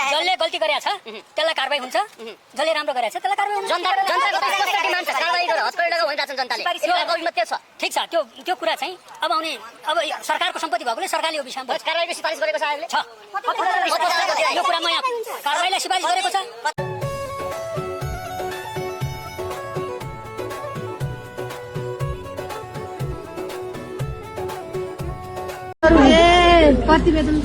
गरिरहेको जसले गल्ती गरेछ त्यसलाई कारबाही हुन्छ जसले राम्रो गरेछ त्यसलाई कारबाही हुन्छ जनताको कस्तो डिमान्ड छ कारबाही गरेर हत्केला भइरहेछन् जनताले यसको अभिमत के छ ठीक छ त्यो कुरा चाहिँ अब आउने अब सरकारको सम्पत्ति भएकोले सरकारले यो विषयमा कारबाहीको सिफारिस गरेको छ आयोगले छ यो कुरामा यहाँ कारबाहीलाई सिफारिस गरेको छ प्रतिवेदन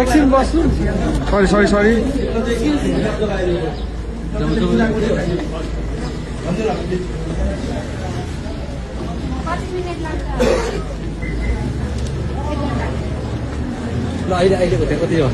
एकछिन बस्नु सरी ल अहिलेको त्यो कति हो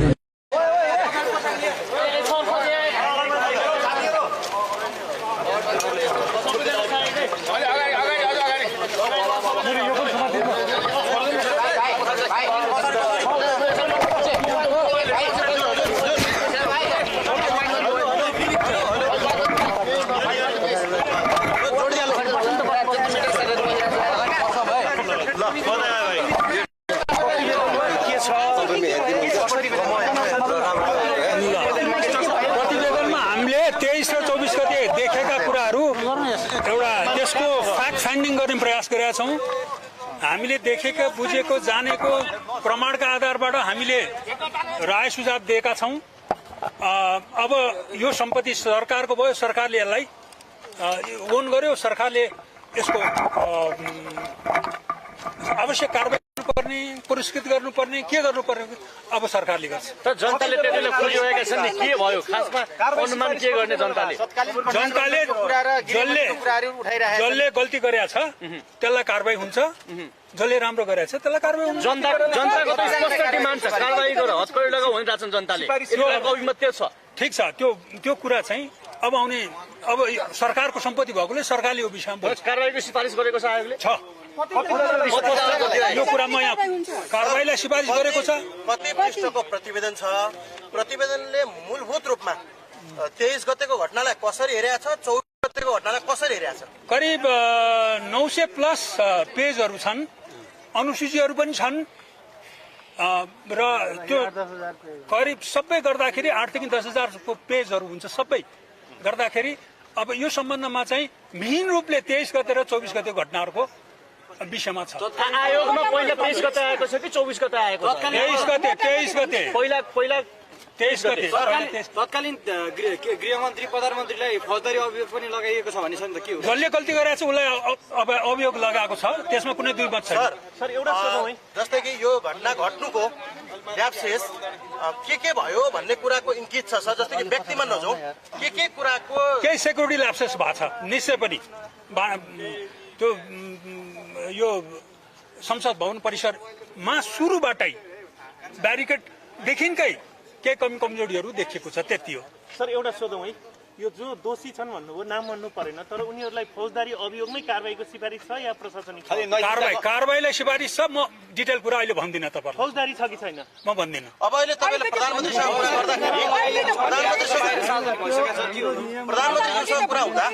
प्रतिवेदनमा हामीले 23 र 24 गते देखेका कुराहरू एउटा त्यसको फ्याक्ट फाइन्डिङ गर्ने प्रयास गरेका छौँ। हामीले देखेको बुझेको जानेको प्रमाणका आधारबाट हामीले राय सुझाव दिएका छौँ। अब यो सम्पत्ति सरकारको भयो, सरकारले यसलाई ओन गर्यो, सरकारले यसको आवश्यक कारबाही गर्नुपर्ने, पुरस्कृत गर्नुपर्ने, के गर्नुपर्ने अब सरकारले गर्छ। त जनताले त्यसले खोजिरहेका छन् नि, के भयो खासमा अनुमान के गर्ने जनताले जसले गल्ती गरेछ त्यसलाई कारबाही हुन्छ, जसले राम्रो गरेछ त्यसलाई कारबाही हुन्छ। जनताको त स्पष्ट डिमान्ड छ कारबाही गरेर हत्केला भइरहेछन् जनताले यसको अभिमत के छ ठीक छ त्यो कुरा चाहिँ अब आउने अब सरकारको सम्पत्ति भएकोले सरकारले यो विषयमा कारबाहीको सिफारिस गरेको छ आयोगले छ यो कुरामा यहाँ कारबाहीलाई सिफारिस गरेको छ। कति पृष्ठको प्रतिवेदन छ, प्रतिवेदनले मूलभूत रूपमा 23 गतेको घटनालाई कसरी हेरेको छ, 24 गतेको घटनालाई कसरी हेरेको छ? करिब 900 प्लस पेजहरू छन्, अनुसूचीहरू पनि छन् र त्यो करिब सबै गर्दाखेरि 8 देखि 10,000 को पेजहरू हुन्छ। सबै गर्दाखेरि अब यो सम्बन्धमा चाहिँ विहीन रूपले 23 गते र 24 गते घटनाहरूको विषयमा छ। आयोगमा पहिला 23 गते आएको छ कि 24 गते आएको छ? 23 गते पहिला 23 गते तत्कालीन गृहमन्त्री प्रधानमन्त्रीलाई फौजदारी अभियोग पनि लगाइएको छ भन्ने छ नि त के हो? जसले गल्ती गरेछ उसलाई अब अभियोग लगाएको छ, त्यसमा कुनै दुई मत छैन। सर एउटा सोधौँ है, जस्तै कि यो घटना घट्नुको ल्याप्सेस के भयो भन्ने कुराको इङ्गित छ सर। जस्तै कि व्यक्तिमा नजाउँ, के कुराको केही सेक्युरिटी ल्याप्सेस भएको छ निश्चय पनि। त्यो यो संसद भवन परिसरमा सुरुबाटै ब्यारिकेड देखिनकै केही कमी कमजोरीहरू देखिएको छ, त्यति हो। सर एउटा सोधौँ है, यो जो दोषी छन् भन्नुभयो नाम भन्नु परेन, तर उनीहरूलाई फौजदारी अभियोगमै कारबाहीको सिफारिस छ या प्रशासनिक? कारबाहीलाई सिफारिस छ। म डिटेल कुरा अहिले भन्दिनँ तपाईँलाई। फौजदारी छ कि छैन म भन्दिनँ। अब अहिले तपाईँले प्रधानमन्त्रीसँग कुरा गर्दाखेरि प्रधानमन्त्रीसँग कुरा हुँदा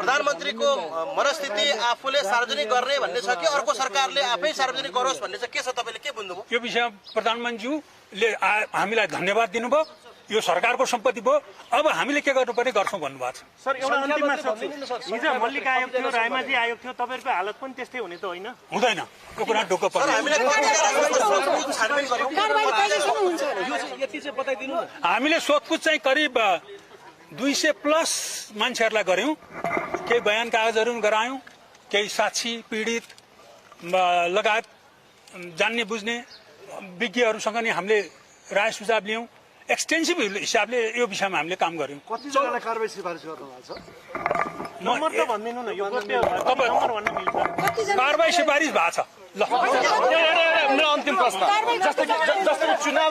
प्रधानमन्त्रीको मनस्थिति आफूले सार्वजनिक गर्ने भन्ने छ कि अर्को सरकारले आफै सार्वजनिक गरोस् भन्ने छ, के छ तपाईँले के बुझ्नुभयो? यो विषयमा प्रधानमन्त्रीज्यूले हामीलाई धन्यवाद दिनुभयो। यो सरकारको सम्पत्ति भयो, अब हामीले के गर्नुपर्ने गर्छौँ भन्नुभएको छ। सर एउटा अन्तिममा सोध्छु, हिजो मल्लिक आयोग थियो, रायमाझी आयोग थियो, तपाईँहरूको हालत पनि त्यस्तै हुने त होइन? हुँदैन, यो कुरा ढुक्क पर्छ। हामीले सोधपुछ चाहिँ करिब 200 प्लस मान्छेहरूलाई गर्यौँ। केही बयान कागजहरू गरायौँ, केही साक्षी पीडित लगायत जान्ने बुझ्ने विज्ञहरूसँग नि हामीले राय सुझाव लियौँ। एक्सटेन्सिभ हिसाबले यो विषयमा हामीले काम गर्यौँ। कतिजनालाई कारबाही सिफारिस गर्नु भएको छ? नम्बर त भनिदिनु न, यो नम्बर भन्न मिल्छ? कारबाही सिफारिस भएको छ। ल मेरो अन्तिम प्रश्न, जस्तै चुनाव